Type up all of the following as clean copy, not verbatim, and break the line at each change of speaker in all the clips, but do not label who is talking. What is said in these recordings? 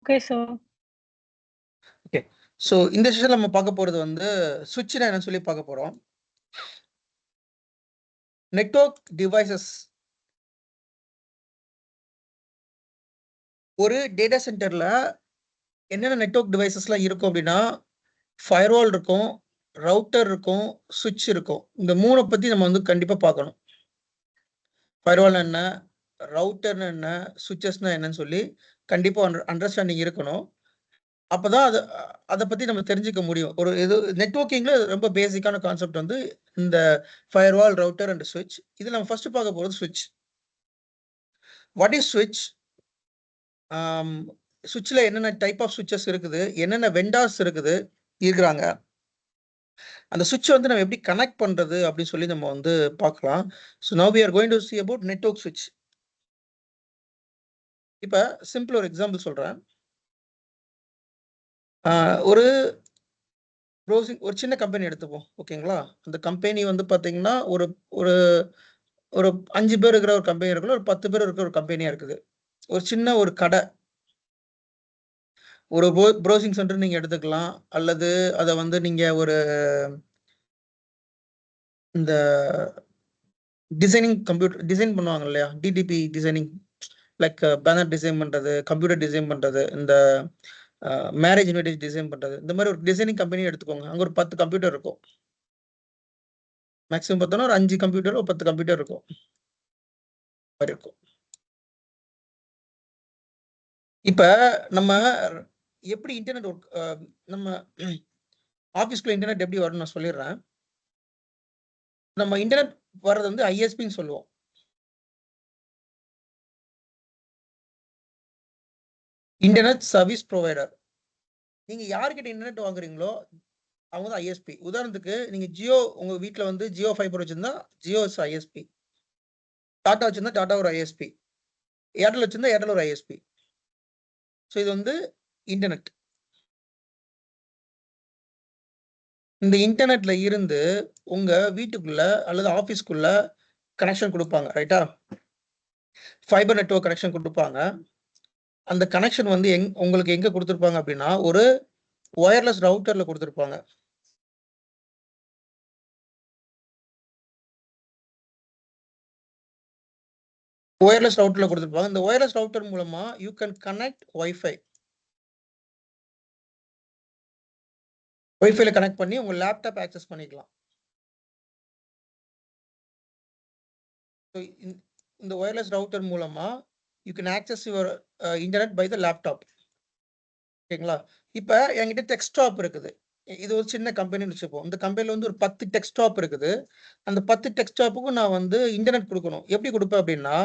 Okay, sir.
Okay. So இந்த செஷன்ல நம்ம பார்க்க போறது வந்து சுவிட்ச்னா என்னன்னு சொல்லி பார்க்க போறோம். நெட்வொர்க் டிவைசஸ் ஒரு டேட்டா சென்டர்ல என்னென்ன நெட்வொர்க் டிவைசஸ்லாம் இருக்கும் அப்படின்னா, ஃபயர்வால் இருக்கும், ரவுட்டர் இருக்கும், சுவிட்ச் இருக்கும். இந்த 3 பத்தி நம்ம வந்து கண்டிப்பா பார்க்கணும். ஃபயர்வால்னா என்ன? ரவுட்டர்னா என்ன? சுவிட்சஸ்னா என்னன்னு சொல்லி கண்டிப்பா அண்டர்ஸ்டாண்டிங் இருக்கணும். அப்பதான் அத பத்தி நம்ம தெரிஞ்சுக்க முடியும். ஒரு இது நெட்வொர்க்கிங்ல ரொம்ப பேசிக்கான கான்செப்ட் வந்து இந்த ஃபயர்வால், ரவுட்டர் அண்ட் சுவிட்ச். இதுல நம்ம ஃபர்ஸ்ட் பார்க்க போறது சுவிட்ச். வாட் இஸ் சுவிட்ச்? சுவிட்ச்ல என்னென்ன டைப் ஆஃப் சுவிட்சஸ் இருக்குது, என்னென்ன வெண்டார்ஸ் இருக்கிறாங்க, அந்த சுவிட்ச் வந்து நம்ம எப்படி கனெக்ட் பண்றது அப்படின்னு சொல்லி நம்ம வந்து பார்க்கலாம். So now we are going to see about network சுவிட்ச். இப்ப சிம்பிள் ஒரு எக்ஸாம்பிள் சொல்றேன். ஒரு ப்ரௌசிங் ஒரு சின்ன கம்பெனி எடுத்துப்போம். ஓகேங்களா? அந்த கம்பெனி வந்து பார்த்தீங்கன்னா, ஒரு ஒரு ஒரு 5 பேர் இருக்கிற ஒரு கம்பெனி இருக்குல்ல, ஒரு 10 பேர் இருக்கிற ஒரு கம்பெனியா இருக்குது. ஒரு சின்ன ஒரு கடை. ஒரு ப்ரௌசிங் சென்டர் நீங்க எடுத்துக்கலாம். அல்லது அத வந்து நீங்க ஒரு இந்த டிசைன் பண்ணுவாங்க இல்லையா? DTP designing like banner design பண்றது, கம்ப்யூட்டர் டிசைன் பண்றது, இந்த மேரேஜ் இன்விடேஷன் டிசைன் பண்றது. இந்த மாரி ஒரு டிசைனிங் கம்பெனி எடுத்துக்கோங்க. அங்க ஒரு 10 கம்ப்யூட்டர் இருக்கும். மேக்ஸிமம் பார்த்தோம்னா ஒரு 5 கம்ப்யூட்டர், ஒரு 10 கம்ப்யூட்டர் இருக்கும். மாரி இருக்கும். இப்ப நம்ம எப்படி இன்டர்நெட் ஒர்க் நம்ம ஆஃபீஸ்க்குள்ள இன்டர்நெட் எப்படி வரும்னு நான் சொல்லிடுறேன். நம்ம இன்டர்நெட் வர்றது வந்து ஐஎஸ்பின்னு சொல்லுவோம். Internet service provider. நீங்க யார்கிட்ட இன்டர்நெட் வாங்குறீங்களோ அவங்க தான் ஐஎஸ்பி. உதாரணத்துக்கு நீங்க ஜியோ உங்க வீட்ல வந்து ஜியோ ஃபைபர் வச்சிருந்தா ஜியோ இஸ் ஐஎஸ்பி. டாடா வச்சிருந்தா டாடா ஒரு ஐஎஸ்பி. ஏர்டெல் வச்சிருந்தா ஏர்டெல் ஒரு ஐஎஸ்பி. ஸோ இது வந்து இன்டர்நெட். இந்த இன்டர்நெட்ல இருந்து உங்க வீட்டுக்குள்ள அல்லது ஆஃபீஸ்க்குள்ள கனெக்ஷன் குடுப்பாங்க. ரைட்டா? ஃபைபர் நெட்வொர்க் கனெக்ஷன் குடுப்பாங்க. அந்த கனெக்ஷன் வந்து உங்களுக்கு எங்க குடுத்திருப்பாங்க அப்படின்னா, ஒரு வயர்லெஸ் ரவுட்டர்ல குடுத்திருப்பாங்க. வயர்லெஸ் ரவுட்டர்ல குடுத்திருப்பாங்க. இந்த வயர்லெஸ் ரவுட்டர் மூலமா யூ கேன் கனெக்ட் வைஃபை. வைஃபைல கனெக்ட் பண்ணி உங்க லேப்டாப் ஆக்சஸ் பண்ணிக்கலாம். ஸோ இந்த வயர்லெஸ் ரவுட்டர் மூலமா you can access your internet by the laptop. ஓகேங்களா? இப்ப என்கிட்ட டெஸ்க்டாப் இருக்குது. இது ஒரு சின்ன கம்பெனின்னு வச்சுப்போம். இந்த கம்பெனில வந்து ஒரு 10 டெஸ்க்டாப் இருக்குது. அந்த 10 டெஸ்க்டாப்புக்கும் நான் வந்து இன்டர்நெட் குடுக்கணும். எப்படி குடுப்பேன் அப்படின்னா,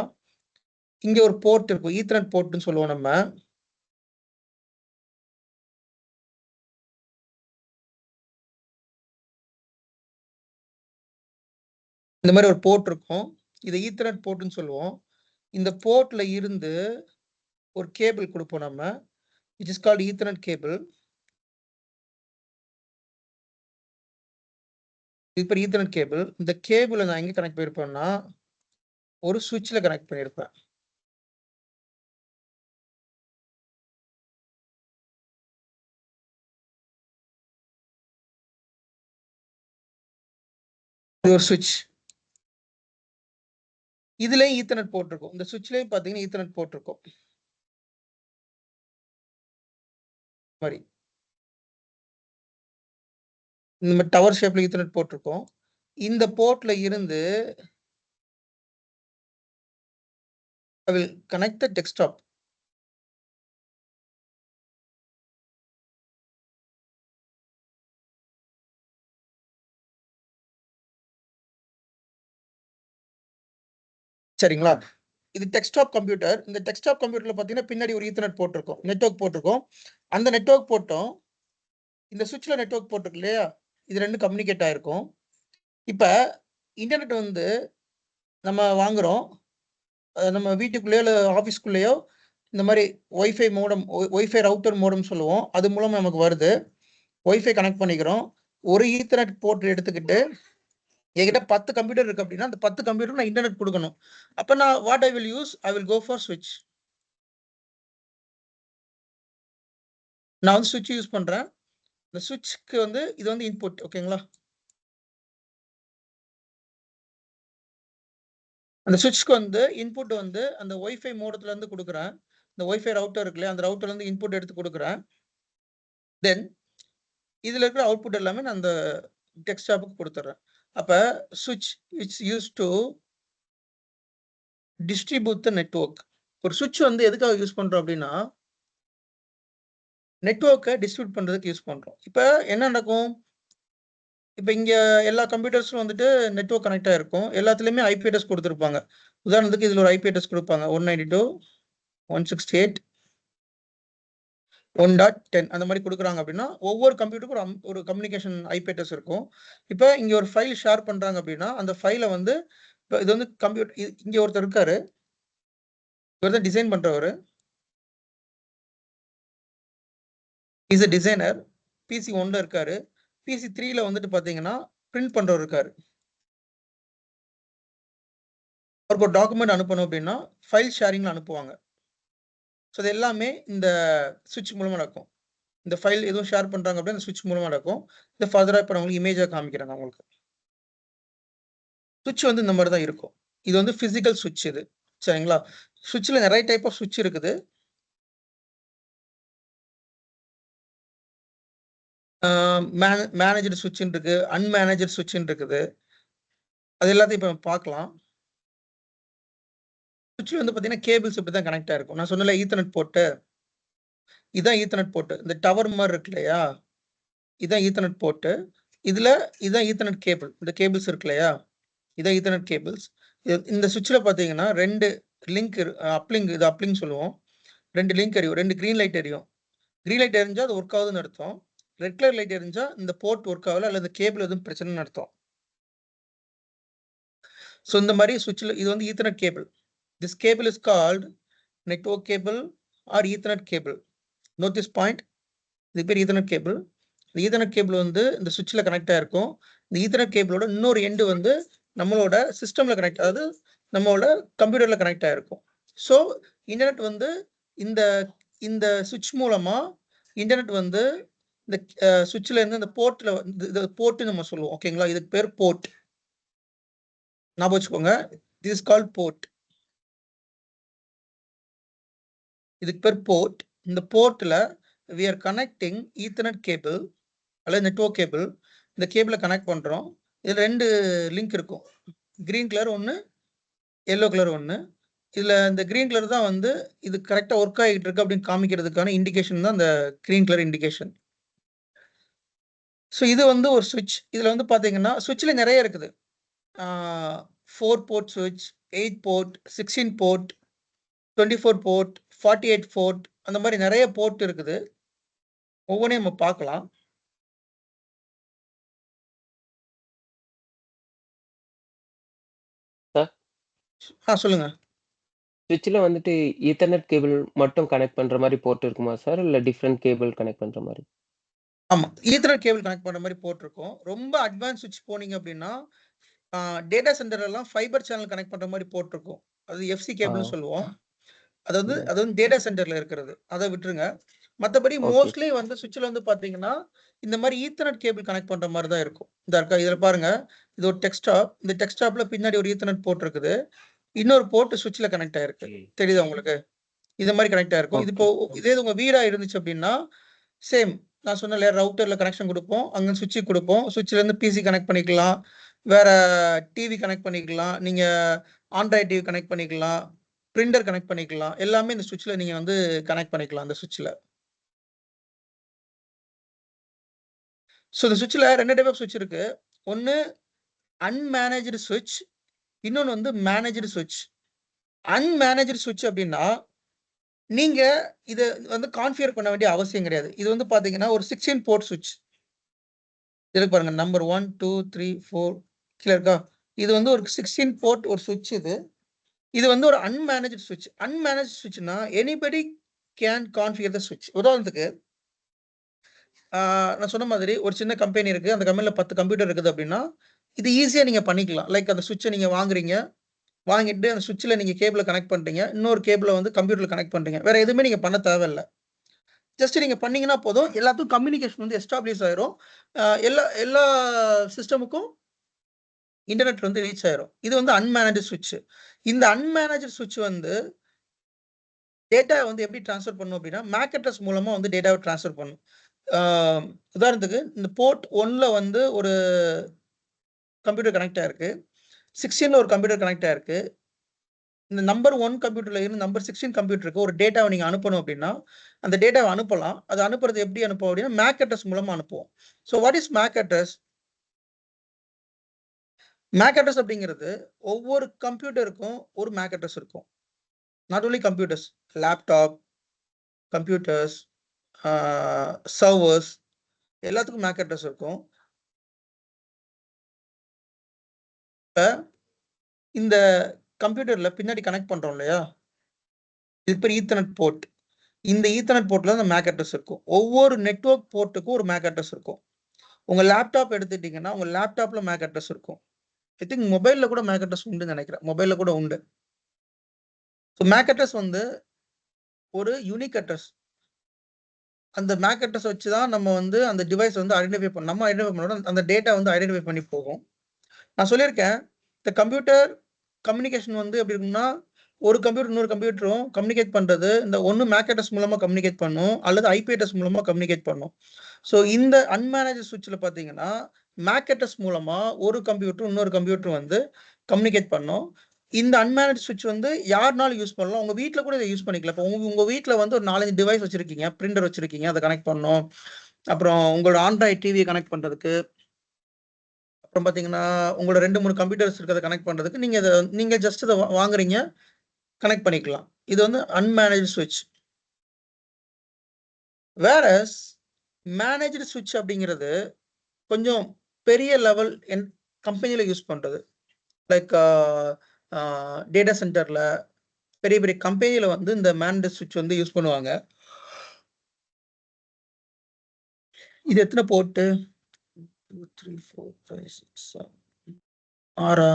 இங்க ஒரு போர்ட் இருக்கும். ஈத்தர்நெட் போர்ட்ன்னு சொல்லுவோம் நம்ம. இந்த மாரி ஒரு போர்ட் இருக்கும். இத ஈத்தர்நெட் போர்ட்ன்னு சொல்லுவோம். இந்த போர்ட்ல இருந்து ஒரு கேபிள் குடுப்போம் நம்ம. It is called ethernet cable. இது பேர் ஈத்தர்நெட் கேபிள். இந்த கேபிள நான் எங்க கனெக்ட் பண்ணியிருப்பேன்னா, ஒரு சுவிட்ச்ல கனெக்ட் பண்ணியிருப்பேன். இது ஒரு சுவிட்ச். இதுலயும் ஈத்தர்நெட் போர்ட் இருக்கும். இந்த சுவிட்ச்லயும் பார்த்தீங்கன்னா ஈத்தர்நெட் போர்ட் இருக்கும். மாரி. இந்த மாரி டவர் ஷேப்ல ஈத்தர்நெட் போர்ட் இருக்கும். இந்த போர்ட்ல இருந்து I will connect the desktop. சரிங்களா? இது டெஸ்க்டாப் கம்ப்யூட்டர். இந்த டெஸ்க்டாப் கம்ப்யூட்டர்ல பார்த்தீங்கன்னா, பின்னாடி ஒரு ஈத்தர்நெட் போர்ட் இருக்கும். நெட்வொர்க் போர்ட் இருக்கும். அந்த நெட்வொர்க் போர்ட்டும், இந்த சுவிட்ச்ல நெட்வொர்க் போர்ட் இருக்கு இல்லையா? இது 2 கம்யூனிகேட் ஆயிருக்கும். இப்ப இன்டர்நெட் வந்து நம்ம வாங்குறோம். நம்ம வீட்டுக்குள்ளேயோ இல்ல ஆஃபீஸ்க்குள்ளேயோ இந்த மாரி வைஃபை மோடம் வைஃபை ரவுட்டர் மோடம்னு சொல்லுவோம். அது மூலமா நமக்கு வருது. வைஃபை கனெக்ட் பண்ணிக்கிறோம். ஒரு ஈத்தர்நெட் போர்ட் எடுத்துக்கிட்டு என்கிட்ட 10 கம்ப்யூட்டர் இருக்கு அப்படின்னா, அந்த 10 கம்ப்யூட்டருக்கு நான் இன்டர்நெட் குடுக்கணும். அப்ப நான் what I will use? I will go for ஸ்விட்ச். நான் வந்து சுவிட்ச் யூஸ் பண்றேன். இந்த சுவிட்ச்க்கு வந்து இது வந்து இன்புட் ஓகேங்களா? அந்த சுவிட்ச்க்கு வந்து இன்புட் வந்து அந்த வைஃபை மோடத்துல இருந்து குடுக்குறேன். இந்த வைஃபை ரவுட்டர் இருக்கு இல்லையா? அந்த ரவுட்டர்ல இருந்து இன்புட் எடுத்து குடுக்குறேன். தென் இதுல இருக்கிற அவுட்புட் எல்லாமே நான் அந்த டெஸ்க்டாப்புக்கு குடுத்துடுறேன். அப்ப சுவிட்ச் it's used to distribute the network. ஒரு சுவிட்ச் வந்து எதுக்காக யூஸ் பண்றோம் அப்படின்னா, நெட்வொர்க்க டிஸ்ட்ரிபியூட் பண்றதுக்கு யூஸ் பண்றோம். இப்ப என்ன நடக்கும்? இப்ப இங்க எல்லா கம்ப்யூட்டர்ஸ்லும் வந்துட்டு நெட்வொர்க் கனெக்ட் ஆயிருக்கும். எல்லாத்துலயுமே ஐபி அட்ரஸ் குடுத்திருப்பாங்க. உதாரணத்துக்கு இதுல ஒரு ஐபி அட்ரஸ் குடுப்பாங்க. 192.168.1.10 அந்த மாரி குடுக்குறாங்க அப்படின்னா, ஒவ்வொரு கம்ப்யூட்டருக்கும் ஒரு கம்யூனிகேஷன் ஐபி அட்ரஸ் இருக்கும். இப்ப இங்க ஒரு ஃபைல் ஷேர் பண்றாங்க அப்படின்னா, அந்த ஃபைல வந்து இப்ப இது வந்து இங்க ஒருத்தர் இருக்காரு. இவர் தான் டிசைன் பண்றவரு. Is a designer. பிசி 1ல இருக்காரு. பிசி 3ல வந்துட்டு பார்த்தீங்கன்னா, பிரிண்ட் பண்றவர் இருக்காரு. அவருக்கு ஒரு டாக்குமெண்ட் அனுப்பணும் அப்படின்னா, ஃபைல் ஷேரிங்ல அனுப்புவாங்க. ஸோ இது எல்லாமே இந்த ஸ்விட்ச் மூலமா நடக்கும். இந்த ஃபைல் எதுவும் ஷேர் பண்றாங்க அப்படின்னா, இந்த ஸ்விட்ச் மூலமா நடக்கும். இத ஃபர்தரா இப்ப நான் உங்களுக்கு இமேஜா காமிக்கிறேன் நான் உங்களுக்கு. ஸ்விட்ச் வந்து இந்த மாரி தான் இருக்கும். இது வந்து பிசிக்கல் ஸ்விட்ச் இது. சரிங்களா? ஸ்விட்ச்ல நெறைய டைப் ஆஃப் ஸ்விட்ச் இருக்குது. ஆ மேனேஜ்டு ஸ்விட்ச்ன்னு இருக்கு. அன்மேனேஜ்டு ஸ்விட்ச்ன்னு இருக்குது. அது எல்லாத்தையும் இப்ப நம்ம பார்க்கலாம். ஸ்விட்ச் வந்து பார்த்தீங்கன்னா, கேபிள்ஸ் இப்படி தான் கனெக்ட் ஆயிருக்கும். நான் சொன்னேன்ல ஈத்தர்நெட் போர்ட்டு. இதான் ஈத்தர்நெட் போர்ட். இந்த டவர் மாரி இருக்கு இல்லையா? இதான் ஈத்தர்நெட் போர்ட். இதுல இதான் ஈத்தர்நெட் கேபிள். இந்த கேபிள்ஸ் இருக்கு இல்லையா? இதான் ஈத்தர்நெட் கேபிள்ஸ். இந்த ஸ்விட்ச்ல பார்த்தீங்கன்னா 2 லிங்க் அப்லிங்க் இது அப்லிங்க் சொல்லுவோம். 2 லிங்க் எரியும். 2 கிரீன் லைட் எரியும். கிரீன் லைட் எரிஞ்சா அது ஒர்க் ஆகுதுன்னு அர்த்தம். ரெட் கலர் லைட் எரிஞ்சா இந்த போர்ட் ஒர்க் ஆகல அல்லது கேபிள் எதுவும் பிரச்சனைன்னு அர்த்தம். ஸோ இந்த மாரி ஸ்விட்ச்ல இது வந்து ethernet cable. This cable is called network cable or ethernet cable. Note this point. இது பேர் ஈத்தர்நெட் கேபிள். இந்த ஈத்தர்நெட் கேபிள் வந்து இந்த ஸ்விட்ச்ல கனெக்ட் ஆயிருக்கும். இந்த ஈத்தர்நெட் கேபிளோட இன்னொரு எண்ட் வந்து நம்மளோட சிஸ்டம்ல கனெக்ட் அதாவது நம்மளோட கம்ப்யூட்டர்ல கனெக்ட் ஆயிருக்கும். ஸோ இன்டர்நெட் வந்து இந்த இந்த ஸ்விட்ச் மூலமா இன்டர்நெட் வந்து இந்த ஸ்விட்ச்ல இருந்து இந்த போர்ட்ல இது போர்ட்ன்னு நம்ம சொல்லுவோம். ஓகேங்களா? இதுக்கு பேர் போர்ட். ஞாபகம் வச்சுக்கோங்க. This is called port. இதுக்கு பேர் போர்ட். இந்த போர்ட்ல we are connecting ethernet cable அல்லது நெட்வொர்க் கேபிள். இந்த கேபிள கனெக்ட் பண்றோம். இதுல 2 லிங்க் இருக்கும். கிரீன் கலர் ஒண்ணு, எல்லோ கலர் ஒண்ணு. இதுல இந்த கிரீன் கலர் தான் வந்து இது கரெக்ட்டா வொர்க் ஆகிட்டு இருக்கு அப்படின்னு காமிக்கிறதுக்கான இண்டிகேஷன் தான் இந்த கிரீன் கலர் இண்டிகேஷன். ஸோ இது வந்து ஒரு ஸ்விட்ச். இதுல வந்து பார்த்தீங்கன்னா, ஸ்விட்ச்ல நெறைய இருக்குது. 4 போர்ட் ஸ்விட்ச், 8 போர்ட், 16 போர்ட், 24 போர்ட், 48 போர்ட் அந்த மாரி நெறைய போர்ட் இருக்குது. ஒவ்வொன்னையும் நம்ம பார்க்கலாம்.
சார்,
சொல்லுங்க.
ஸ்விட்ச்ல வந்துட்டு ஈத்தர்நெட் கேபிள் மட்டும் கனெக்ட் பண்ற மாரி போர்ட் இருக்குமா சார்? இல்ல டிஃபரண்ட் கேபிள் கனெக்ட் பண்ற மாரி?
ஆமா. ஈத்தர்நெட் கேபிள் கனெக்ட் பண்ற மாரி போர்ட் இருக்கும். ரொம்ப அட்வான்ஸ் ஸ்விட்ச் போனீங்க அப்படின்னா, டேட்டா சென்டர்லலாம் ஃபைபர் சேனல் கனெக்ட் பண்ற மாரி போர்ட் இருக்கும். அது எஃப்சி
ஆ.
கேபிள்னு சொல்லுவோம். அது வந்து
ம்.
அது வந்து டேட்டா சென்டர்ல இருக்கிறது. அத விட்டுருங்க. மத்தபடி
ஓகே.
மோஸ்ட்லி வந்து ஸ்விட்ச்ல வந்து பார்த்தீங்கன்னா, இந்த மாரி ஈத்தர்நெட் கேபிள் கனெக்ட் பண்ற மாரி தான் இருக்கும். இதா இருக்கா? இதுல பாருங்க. இது ஒரு டெஸ்க்டாப். இந்த டெஸ்க்டாப்ல பின்னாடி ஒரு ஈத்தர்நெட் போர்ட் இருக்குது. இன்னொரு போர்ட் ஸ்விட்ச்ல கனெக்ட் ஆயிருக்கு. தெரியுதா உங்களுக்கு? இது மாரி கனெக்ட் ஆயிருக்கும். இது
ஓகே.
இப்போ இதே இது உங்க வீடா இருந்துச்சு அப்படின்னா, சேம் நான் சொன்னேன் இல்லையா? ரவுட்டர்ல கனெக்ஷன் குடுப்போம். அங்க ஸ்விட்ச்சுக்கு குடுப்போம். ஸ்விட்ச்லேருந்து பிசி கனெக்ட் பண்ணிக்கலாம். வேற டிவி கனெக்ட் பண்ணிக்கலாம். நீங்க ஆண்ட்ராய்ட் டிவி கனெக்ட் பண்ணிக்கலாம். பிரிண்டர் கனெக்ட் பண்ணிக்கலாம். எல்லாமே இந்த ஸ்விட்ச்ல நீங்க வந்து கனெக்ட் பண்ணிக்கலாம் அந்த ஸ்விட்ச்ல. ஸோ இந்த ஸ்விட்ச்ல 2 டைப் ஆஃப் ஸ்விட்ச் இருக்கு. ஒண்ணு அன்மேனேஜ்டு ஸ்விட்ச். இன்னொன்னு வந்து மேனேஜ்டு ஸ்விட்ச். அன்மேனேஜ்டு ஸ்விட்ச் அப்படின்னா, நீங்க இத வந்து கான்ஃபிகர் பண்ண வேண்டிய அவசியம் கிடையாது. இது வந்து பார்த்தீங்கன்னா, ஒரு 16 போர்ட் ஸ்விட்ச். இருக்கு பாருங்க. நம்பர் 1, 2, 3, 4 கீழ இருக்கா? இது வந்து ஒரு 16 போர்ட் ஒரு ஸ்விட்ச் இது. இது வந்து ஒரு அன்மேனேஜ்ட் ஸ்விட்ச். அன்மேனேஜ்ட் ஸ்விட்ச்னா எனிபடி கேன் கான்ஃபிகர் த ஸ்விட்ச். உதாரணத்துக்கு நான் சொன்ன மாதிரி ஒரு சின்ன கம்பெனி இருக்கு. அந்த கம்பெனில 10 கம்ப்யூட்டர் இருக்குது அப்படின்னா, இது ஈஸியா நீங்க பண்ணிக்கலாம். லைக் அந்த ஸ்விட்ச நீங்க வாங்குறீங்க. வாங்கிட்டு அந்த ஸ்விட்ச்ல நீங்க கேபிள கனெக்ட் பண்றீங்க. இன்னொரு கேபிள வந்து கம்ப்யூட்டர்ல கனெக்ட் பண்றீங்க. வேற எதுவுமே நீங்க பண்ண தேவையில்ல. ஜஸ்ட் நீங்க பண்ணீங்கன்னா போதும். எல்லாத்துக்கும் கம்யூனிகேஷன் வந்து எஸ்டாப்ளிஷ் ஆயிரும். எல்லா எல்லா சிஸ்டமுக்கும் இன்டர்நெட் வந்து ரீச் ஆயிரும். இது வந்து அன்மேனேஜ்ட் ஸ்விட்ச். இந்த அன்மேனேஜ்ட் ஸ்விட்ச் வந்து டேட்டாவ வந்து எப்படி ட்ரான்ஸ்ஃபர் பண்ணும் அப்படின்னா, மேக் அட்ரஸ் மூலமா வந்து டேட்டாவ ட்ரான்ஸ்ஃபர் பண்ணும். ஆ உதாரணத்துக்கு இந்த போர்ட் 1ல வந்து ஒரு கம்ப்யூட்டர் கனெக்ட் ஆயிருக்கு. 16ல ஒரு கம்ப்யூட்டர் கனெக்ட் ஆயிருக்கு. இந்த நம்பர் 1 கம்ப்யூட்டர்ல இருந்து நம்பர் 16 கம்ப்யூட்டருக்கு ஒரு டேட்டாவ நீங்க அனுப்பணும் அப்படின்னா, அந்த டேட்டாவ அனுப்பலாம். அது அனுப்புறது எப்படி அனுப்புவோம் அப்படின்னா, மேக் அட்ரஸ் மூலமா அனுப்புவோம். So what is MAC address? MAC address அப்படிங்கிறது ஒவ்வொரு கம்ப்யூட்டருக்கும் ஒரு மேக் அட்ரஸ் இருக்கும். Not only computers, laptop, computers, servers எல்லாத்துக்கும் மேக் அட்ரஸ் இருக்கும். இப்ப இந்த கம்ப்யூட்டர்ல பின்னாடி கனெக்ட் பண்றோம் இல்லையா? இது பேர் ஈத்தர்நெட் போர்ட். இந்த ஈத்தர்நெட் போர்ட்ல அந்த மேக் அட்ரஸ் இருக்கும். ஒவ்வொரு நெட்வொர்க் போர்ட்டுக்கும் ஒரு மேக் அட்ரஸ் இருக்கும். உங்க லேப்டாப் எடுத்துட்டீங்கன்னா, உங்க லேப்டாப்ல மேக் அட்ரஸ் இருக்கும். ஐ திங்க் மொபைல்ல கூட மேக் அட்ரஸ் உண்டுன்னு நெனைக்கிறேன். மொபைல்ல கூட உண்டு. ஸோ மேக் அட்ரஸ் வந்து ஒரு யூனிக் அட்ரஸ். அந்த மேக் அட்ரஸ் வச்சு தான் நம்ம வந்து அந்த டிவைஸ் வந்து நம்ம ஐடென்டிஃபை பண்ணோம். அந்த டேட்டா வந்து ஐடென்டிஃபை பண்ணி போகும். நான் சொல்லியிருக்கேன், இந்த கம்ப்யூட்டர் கம்யூனிகேஷன் வந்து எப்படி இருக்கும்னா, ஒரு கம்ப்யூட்டர் இன்னொரு கம்ப்யூட்டரும் கம்யூனிகேட் பண்றது, இந்த ஒண்ணு மேக் அட்ரஸ் மூலமா கம்யூனிகேட் பண்ணும், அல்லது ஐபி அட்ரஸ் மூலமா கம்யூனிகேட் பண்ணும். ஸோ இந்த அன்மேனேஜ்ட் ஸ்விட்ச்ல பார்த்தீங்கன்னா, மேக் அட்ரஸ் மூலமா ஒரு கம்ப்யூட்டர் இன்னொரு கம்ப்யூட்டர் வந்து கம்யூனிகேட் பண்ணும். இந்த அன்மேனேஜ்ட் ஸ்விட்ச் வந்து யாருனாலும் யூஸ் பண்ணலாம். உங்க வீட்ல கூட இத யூஸ் பண்ணிக்கலாம். இப்போ உங்க வீட்ல வந்து ஒரு 4, 5 டிவைஸ் வச்சிருக்கீங்க. பிரிண்டர் வச்சிருக்கீங்க. அத கனெக்ட் பண்ணணும். அப்புறம் உங்களோட ஆண்ட்ராய்ட் டிவிய கனெக்ட் பண்றதுக்கு, அப்புறம் பார்த்தீங்கன்னா, உங்களோட 2, 3 கம்ப்யூட்டர்ஸ் இருக்கிறத கனெக்ட் பண்றதுக்கு நீங்க ஜஸ்ட் இத வாங்குறீங்க. கனெக்ட் பண்ணிக்கலாம். இது வந்து அன்மேனேஜ்ட் ஸ்விட்ச். வேரஸ் மேனேஜ்ட் ஸ்விட்ச் அப்படிங்கிறது கொஞ்சம் பெரிய லெவல் கம்பெனில யூஸ் பண்றது. லைக் டேட்டா சென்டர்ல பெரிய பெரிய கம்பெனில வந்து இந்த மேனேஜ்ட் ஸ்விட்ச் வந்து யூஸ் பண்ணுவாங்க. இது எத்தன போர்ட்டு? 2, 3, 4, 5, 6, 7 6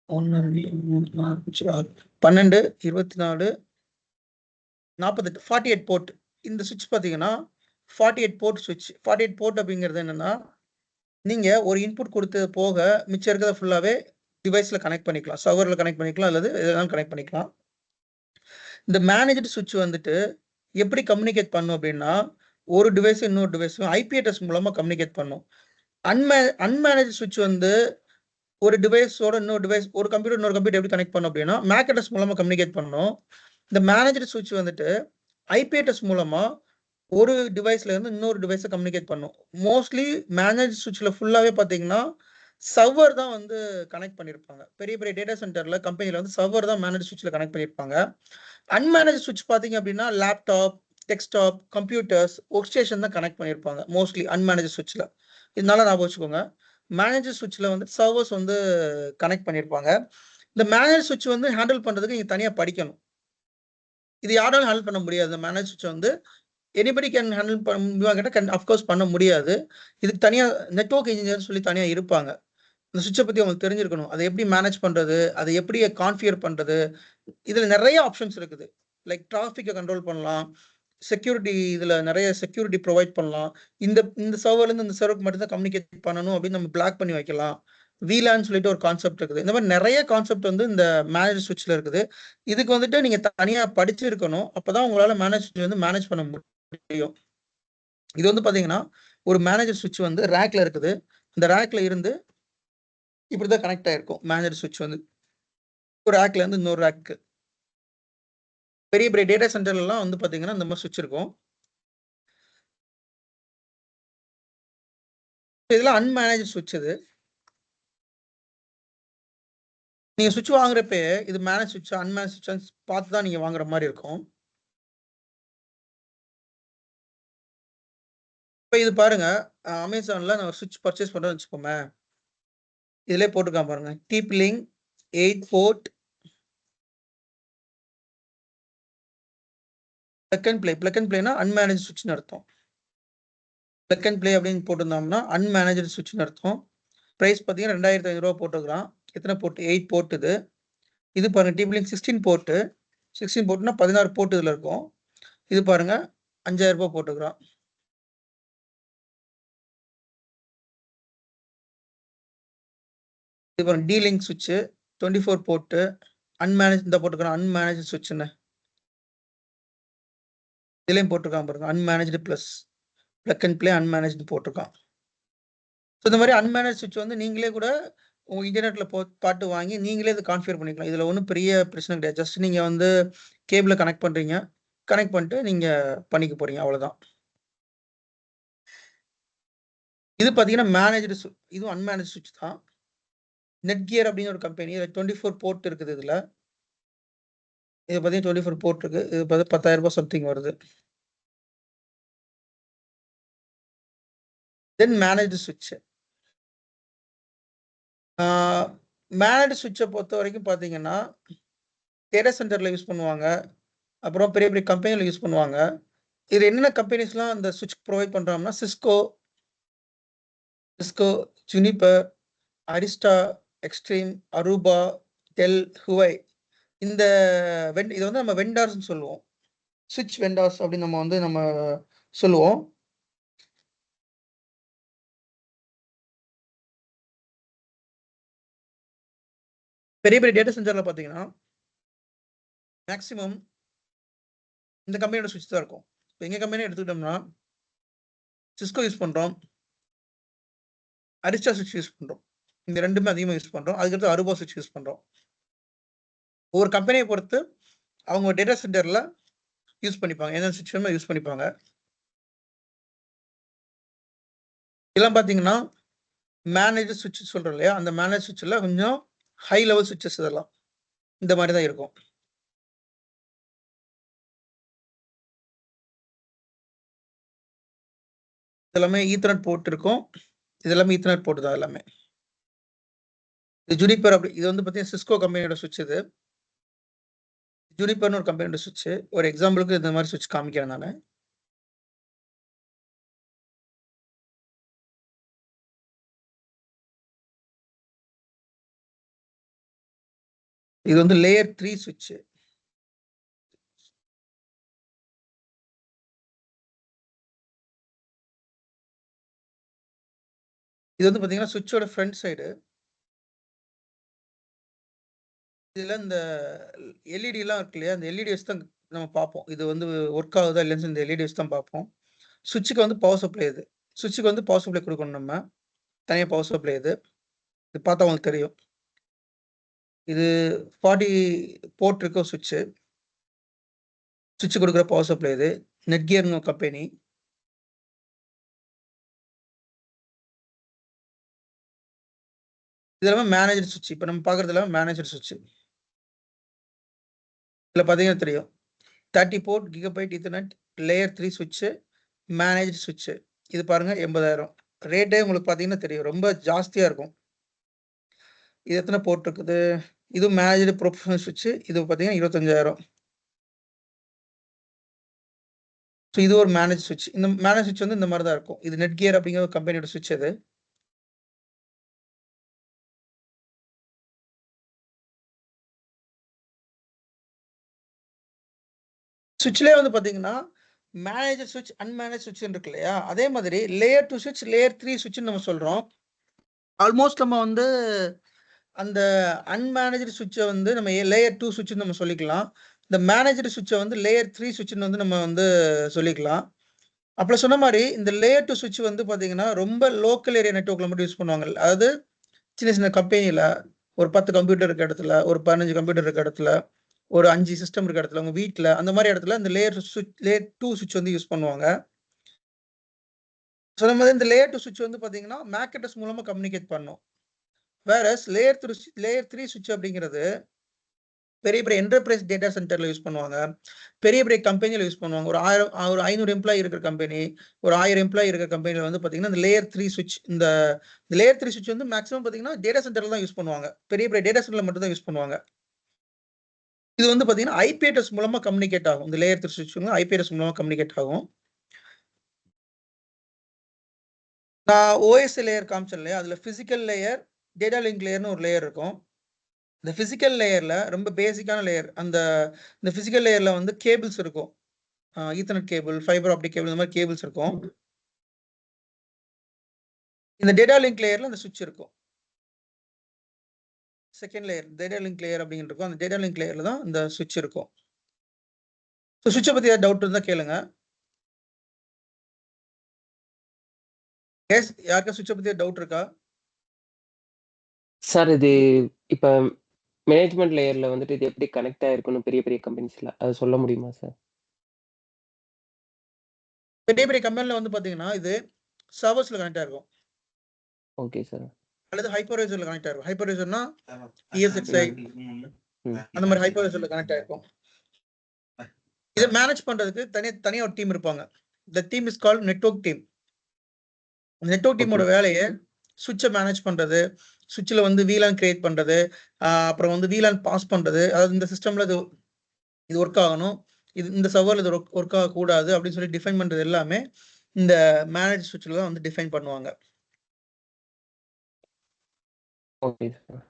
1, 2, 3, 4, 5, 6 12, 24, 48 48 போர்ட். இந்த ஸ்விட்ச் பார்த்தீங்கன்னா, 48 போர்ட் ஸ்விட்ச். 48 போர்ட் அப்படிங்கிறது என்னன்னா, நீங்க ஒரு இன்புட் குடுத்தது போக, மிச்சம் இருக்கிறத ஃபுல்லாவே டிவைஸ்ல கனெக்ட் பண்ணிக்கலாம். சர்வர்ல கனெக்ட் பண்ணிக்கலாம், அல்லது எதுனாலும் கனெக்ட் பண்ணிக்கலாம். இந்த மேனேஜ்ட் ஸ்விட்ச் வந்துட்டு எப்படி கம்யூனிகேட் பண்ணும் அப்படின்னா, ஒரு டிவைஸ் இன்னொரு டிவைஸும் ஐபி அட்ரஸ் மூலமா கம்யூனிகேட் பண்ணும். அன்மேனேஜ்ட் ஸ்விட்ச் வந்து ஒரு டிவைஸோட இன்னொரு டிவைஸ் ஒரு கம்ப்யூட்டர் இன்னொரு கம்ப்யூட்டர் எப்படி கனெக்ட் பண்ணும் அப்படின்னா, மேக் அட்ரஸ் மூலமா கம்யூனிகேட் பண்ணும். இந்த மேனேஜ்ட் ஸ்விட்ச் வந்துட்டு ஐபி அட்ரஸ் மூலமா ஒரு டிவைஸ்ல இருந்து இன்னொரு டிவைஸ கம்யூனிகேட் பண்ணும். மோஸ்ட்லி மேனேஜ்ட் ஸ்விட்ச்ல ஃபுல்லாவே பார்த்தீங்கன்னா, சர்வர் தான் வந்து கனெக்ட் பண்ணியிருப்பாங்க. பெரிய பெரிய டேட்டா சென்டர்ல கம்பெனில வந்து சர்வர் தான் மேனேஜ்ட் ஸ்விட்ச்ல கனெக்ட் பண்ணியிருப்பாங்க. அன்மேனேஜ்ட் ஸ்விட்ச் பார்த்தீங்க அப்படின்னா, laptop, desktop, computers, work station தான் கனெக்ட் பண்ணியிருப்பாங்க. மோஸ்ட்லி அன்மேனேஜ்ட் ஸ்விட்ச்ல. இது நல்லா ஞாபகம் வச்சுக்கோங்க. மேனேஜ்ட் ஸ்விட்ச்ல வந்து சர்வர்ஸ் வந்து கனெக்ட் பண்ணியிருப்பாங்க. இந்த மேனேஜ்ட் ஸ்விட்ச் வந்து ஹேண்டில் பண்றதுக்கு நீங்க தனியா படிக்கணும். இது யாராலும் ஹேண்டில் பண்ண முடியாது. இந்த மேனேஜ் ஸ்விட்ச் வந்து எனிபடி கேன் ஹேண்டில் பண்ண முடியுமா கேட்டா, ஆஃப் கோர்ஸ் பண்ண முடியாது. இதுக்கு தனியா நெட்வொர்க் இன்ஜினியர்ன்னு சொல்லி தனியா இருப்பாங்க. இந்த ஸ்விட்ச பத்தி உங்களுக்கு தெரிஞ்சிருக்கணும். அத எப்படி மேனேஜ் பண்றது? அத எப்படி கான்ஃபிகர் பண்றது? இதுல நெறைய ஆப்ஷன்ஸ் இருக்குது. லைக் டிராஃபிக்க கண்ட்ரோல் பண்ணலாம். செக்யூரிட்டி இதுல நெறைய செக்யூரிட்டி புரொவைட் பண்ணலாம். இந்த இந்த சர்வர்லேருந்து இந்த சர்வருக்கு மட்டும் தான் கம்யூனிகேட் பண்ணணும் அப்படின்னு நம்ம பிளாக் பண்ணி வைக்கலாம். VLAN சொல்லிட்டு ஒரு கான்செப்ட் இருக்குது. இந்த மாரி நெறைய கான்செப்ட் வந்து இந்த மேனேஜ் ஸ்விட்ச்ல இருக்குது. இதுக்கு வந்துட்டு நீங்க தனியா படிச்சிருக்கணும். அப்பதான் உங்களால மேனேஜ் வந்து மேனேஜ் பண்ண முடியும். இது வந்து பார்த்தீங்கன்னா, ஒரு மேனேஜர் ஸ்விட்ச் வந்து ரேக்ல இருக்குது. அந்த ரேக்ல இருந்து இப்படிதான் கனெக்ட் ஆயிருக்கும். மேனேஜர் ஸ்விட்ச் வந்து. ஒரு ரேக்ல இருந்து இன்னொரு ரேக்கு. பெரிய பெரிய டேட்டா சென்டர்லலாம் வந்து பார்த்தீங்கன்னா, இந்த மாரி ஸ்விட்ச் இருக்கும். இதெல்லாம் அன்மேனேஜ்ட் ஸ்விட்ச் இது. நீங்க ஸ்விட்ச் வாங்குறப்பயே, இது மேனேஜ் ஸ்விட்ச்சா, அன்மேனேஜ் ஸ்விட்ச்சான்னு பார்த்து தான் நீங்க வாங்குற மாரி இருக்கும். இப்ப இது பாருங்க, Amazonல நான் ஒரு ஸ்விட்ச் பர்ச்சேஸ் பண்றேன்னு வச்சுக்கோமே. இதிலயே போட்டுருக்கான் பாருங்க. TP-Link 8 போர்ட் பிளக் அண்ட் ப்ளேனா அன்மேனேஜ்ட் ஸ்விட்ச்ன்னு அர்த்தம். பிளக் அண்ட் ப்ளே அப்படின்னு போட்டிருந்தோம்னா, அன்மேனேஜ்ட் ஸ்விட்ச்ன்னு அர்த்தம். பிரைஸ் பார்த்தீங்கன்னா, ரூ. 2500 போட்டுருக்கான். எத்தன போர்ட்? 8 போர்ட் இது. இது பாருங்க TP-Link 16 போர்ட். 16 போர்ட்னா 16 போர்ட் இதுல இருக்கும். இது பாருங்க ரூ. 5000 போட்டுக்கிறோம். இப்போ டீலிங்க் சுவிட்ச் 24 போர்ட் அன்மேனேஜ் இந்த போட்டுக்கிறோம். அன்மேனேஜ் சுவிட்ச்னு இதுலயும் போட்டுருக்கான் பாருங்க. அன்மேனேஜ்டு பிளஸ் பிளக் அண்ட் பிளே அன்மேனேஜ்டு போட்டிருக்கான். ஸோ இந்த மாதிரி அன்மேனேஜ் சுவிட்ச் வந்து நீங்களே கூட உங்க இன்டர்நெட்ல பாட்டு வாங்கி நீங்களே இதை கான்ஃபிகர் பண்ணிக்கலாம். இதுல ஒன்றும் பெரிய பிரச்சனை கிடையாது. ஜஸ்ட் நீங்க வந்து கேபிள கனெக்ட் பண்றீங்க. கனெக்ட் பண்ணிட்டு நீங்க பண்ணிக்க போறீங்க. அவ்வளவுதான். இது பாத்தீங்கன்னா மேனேஜ்டு இதுவும் அன்மேனேஜ் சுவிட்ச் தான். நெட்கியர் அப்படின்னு ஒரு கம்பெனி. 24 போர்ட் இருக்குது இதுல. இது பாத்தீங்கன்னா 24 போர்ட் இருக்கு. இது பார்த்தா ரூ. 10,000 சம்திங் வருது. தென் மேனேஜ்டு சுவிட்ச். மேனேஜ்டு சுவிட்சை பொறுத்த வரைக்கும் பாத்தீங்கன்னா டேட்டா சென்டர்ல யூஸ் பண்ணுவாங்க. அப்புறம் பெரிய பெரிய கம்பெனில யூஸ் பண்ணுவாங்க. இது என்னென்ன கம்பெனிஸ்லாம் அந்த சுவிட்ச் ப்ரொவைட் பண்றாங்கன்னா Cisco, Juniper, Arista, Extreme, Aruba, Dell, Huawei இந்த இதை வந்து நம்ம வெண்டார்ஸ்னு சொல்லுவோம். சுவிட்ச் வெண்டார்ஸ் அப்படின்னு நம்ம சொல்லுவோம். பெரிய பெரிய டேட்டா சென்டர்ல பாத்தீங்கன்னா மேக்சிமம் இந்த கம்பெனியோட சுவிட்ச் தான் இருக்கும். இப்போ எங்க கம்பெனி எடுத்துக்கிட்டோம்னா சிஸ்கோ யூஸ் பண்றோம், அரிஸ்டா சுவிட்ச் யூஸ் பண்றோம். இந்த ரெண்டுமே அதிகமாக யூஸ் பண்றோம். அதுக்கடுத்து அரூபா சுவிட்ச் யூஸ் பண்றோம். ஒவ்வொரு கம்பெனியை பொறுத்து அவங்க டேட்டா சென்டர்ல யூஸ் பண்ணிப்பாங்க. எந்த சுவிட்ச் வேணுமோ யூஸ் பண்ணிப்பாங்க. இதெல்லாம் பாத்தீங்கன்னா மேனேஜ் சுவிட்ச் சொல்றோம் இல்லையா, அந்த மேனேஜ் சுவிட்ச்ல கொஞ்சம் ஹை லெவல் சுவிட்சஸ் இதெல்லாம் இந்த மாதிரி தான் இருக்கும். இதெல்லாமே ஈத்தர்நெட் போர்ட் இருக்கும். இதெல்லாமே ஈத்தர்நெட் போர்ட் தான் எல்லாமே. இது ஜுனிப்பர் அப்படி இது வந்து பாத்தீங்கன்னா சிஸ்கோ கம்பெனியோட சுவிட்ச். இது ஜுனிப்பர்னு ஒரு கம்பெனியோட சுவிட்ச். ஒரு எக்ஸாம்பிளுக்கு இந்த மாதிரி சுவிட்ச் காமிக்கிறேன் நான். இது வந்து லேயர் 3 சுவிட்ச். இது வந்து பாத்தீங்கன்னா சுவிட்சோட ஃப்ரண்ட் சைடு. இதுல இந்த எல்இடி எல்லாம் இருக்கு இல்லையா, அந்த எல்இடி வச்சு தான் நம்ம பார்ப்போம். இது வந்து ஒர்க் ஆகுதா இல்லைன்னு இந்த எல்இடி வச்சு தான் பார்ப்போம். சுவிட்சுக்கு வந்து பவர் சப்ளை இது. சுவிட்சுக்கு வந்து பவர் சப்ளை கொடுக்கணும் நம்ம. தனியாக பவர் சப்ளை இது. இது பார்த்தா உங்களுக்கு தெரியும். இது 40 போர்ட் இருக்க சுவிட்சு. சுவிட்ச் கொடுக்குற பவர் சப்ளை இது. நெட்கியர்னு கம்பெனி. இதெல்லாமே மேனேஜர் சுவிட்ச். இப்போ நம்ம பார்க்குறது எல்லாமே மேனேஜர் சுவிட்ச். இதில் பார்த்தீங்கன்னா தெரியும் 30 போர்ட் கிகாபைட் ஈத்தர்நெட் லேயர் 3 சுவிட்சு மேனேஜ் சுவிட்சு. இது பாருங்க 80,000. ரேட்டே உங்களுக்கு பார்த்தீங்கன்னா தெரியும், ரொம்ப ஜாஸ்தியாக இருக்கும். இது எத்தனை போர்ட் இருக்குது? இது மேனேஜ்டு ப்ரொஃபஷனல் சுவிட்ச். இது பார்த்தீங்கன்னா 25,000. ஸோ இது ஒரு மேனேஜ் சுவிட்ச். இந்த மேனேஜ் சுவிட்ச் வந்து இந்த மாதிரி தான் இருக்கும். இது நெட்கியர் அப்படிங்கிற ஒரு கம்பெனியோட சுவிட்ச். இது சுவிட்ச்லேயே வந்து பார்த்தீங்கன்னா மேனேஜர் சுவிட்ச் அன்மேனேஜ் சுவிட்ச் இருக்கு இல்லையா, அதே மாதிரி லேயர் 2 சுவிட்ச் லேயர் 3 சுவிட்ச்னு நம்ம சொல்றோம். ஆல்மோஸ்ட் நம்ம வந்து அந்த அன்மேனேஜ்டு சுவிட்சை வந்து நம்ம லேயர் 2 சுவிட்ச்னு நம்ம சொல்லிக்கலாம். இந்த மேனேஜ்டு சுவிட்சை வந்து லேயர் 3 சுவிட்ச்னு வந்து நம்ம வந்து சொல்லிக்கலாம். அப்படி சொன்ன மாதிரி இந்த லேயர் 2 சுவிட்ச் வந்து பார்த்தீங்கன்னா ரொம்ப லோக்கல் ஏரியா நெட்வொர்க்ல மட்டும் யூஸ் பண்ணுவாங்க. அதாவது சின்ன சின்ன கம்பெனியில ஒரு 10 கம்ப்யூட்டர் இருக்க இடத்துல, ஒரு 15 கம்ப்யூட்டர் இருக்க இடத்துல, ஒரு 5 சிஸ்டம் இருக்க இடத்துல, உங்க வீட்ல அந்த மாதிரி இடத்துல இந்த லேயர் 2 சுவிட்ச் வந்து யூஸ் பண்ணுவாங்க. சொன்ன மாதிரி இந்த லேயர் 2 சுவிட்ச் வந்து பார்த்தீங்கன்னா மேக் அட்ரஸ் மூலமா கம்யூனிகேட் பண்ணும். வேறஸ் லேயர் 3 சுவிட்ச் அப்படிங்கிறது பெரிய பெரிய என்டர்பிரைஸ் டேட்டா சென்டர்ல யூஸ் பண்ணுவாங்க. பெரிய பெரிய கம்பெனில யூஸ் பண்ணுவாங்க. ஒரு 500 எம்ப்ளாயி இருக்கிற கம்பெனி, ஒரு 1000 எம்ப்ளாயி இருக்கிற கம்பெனில வந்து பார்த்தீங்கன்னா இந்த லேயர் 3 சுவிட்ச் இந்த லேயர் 3 சுவிட்ச் வந்து மேக்ஸிமம் பார்த்தீங்கன்னா டேட்டா சென்டர்ல தான் யூஸ் பண்ணுவாங்க. பெரிய பெரிய டேட்டா சென்டர்ல மட்டும் தான் யூஸ் பண்ணுவாங்க. இது வந்து பார்த்தீங்கன்னா ஐபி அட்ரஸ் மூலமா கம்யூனிகேட் ஆகும். இந்த லேயர் 3 சுவிட்ச் வந்து ஐபி அட்ரஸ் மூலமா கம்யூனிகேட் ஆகும். நான் ஓஎஸ் லேயர் காமிச்சேன் இல்லையா, அதுல பிசிக்கல் லேயர், டேட்டா லிங்க் லேயர்னு ஒரு லேயர் இருக்கும். இந்த பிசிக்கல் லேயர்ல ரொம்ப பேசிக்கான லேயர். இந்த பிசிக்கல் லேயர்ல வந்து கேபிள்ஸ் இருக்கும். Ethernet cable, fibre optic cable இந்த மாதிரி கேபிள்ஸ் இருக்கும். இந்த டேட்டா லிங்க் லேயர்ல அந்த சுவிட்ச் இருக்கும். Second layer data link layer அப்படின்னு இருக்கும். அந்த டேட்டா லிங்க் லேயர்ல தான் இந்த சுவிட்ச் இருக்கும். ஸோ சுவிட்சை பத்தி ஏதாவது டவுட் இருந்தா கேளுங்க. எஸ், யாருக்கா சுவிட்சை பத்தி டவுட் இருக்கா?
சார் இது இப்ப மேனேஜ்மென்ட் லேயர்ல வந்துட்டு இது எப்படி கனெக்ட் ஆயிருக்குன்னு பெரிய பெரிய கம்பெனிஸ்ல அது சொல்ல முடியுமா சார்?
பெரிய பெரிய கம்பெனில வந்து பாத்தீங்கன்னா இது சர்வர்ஸ்ல கனெக்ட் ஆயிருக்கும்.
Okay sir.
அல்லது ஹைப்பர்வைசர்ல கனெக்ட் ஆயிருக்கும். ஹைப்பர்வைசர்னா ESXi அந்த மாதிரி ஹைப்பர்வைசர்ல கனெக்ட் ஆயிருக்கும். இதை மேனேஜ் பண்றதுக்கு தனியா ஒரு டீம் இருப்பாங்க. The team is called network team. Network டீமோட வேலையை சுவிட்சை மேனேஜ் பண்றது, சுவிட்சில் வந்து VLAN கிரியேட் பண்றது, அப்புறம் வந்து VLAN பாஸ் பண்றது, அதாவது இந்த சிஸ்டம்ல இது ஒர்க் ஆகணும், இந்த சர்வர்ல இது ஒர்க் ஆகக்கூடாது அப்படின்னு சொல்லி டிஃபைன் பண்றது எல்லாமே இந்த மேனேஜ் சுவிட்சில் தான் வந்து டிஃபைன் பண்ணுவாங்க.
Okay sir.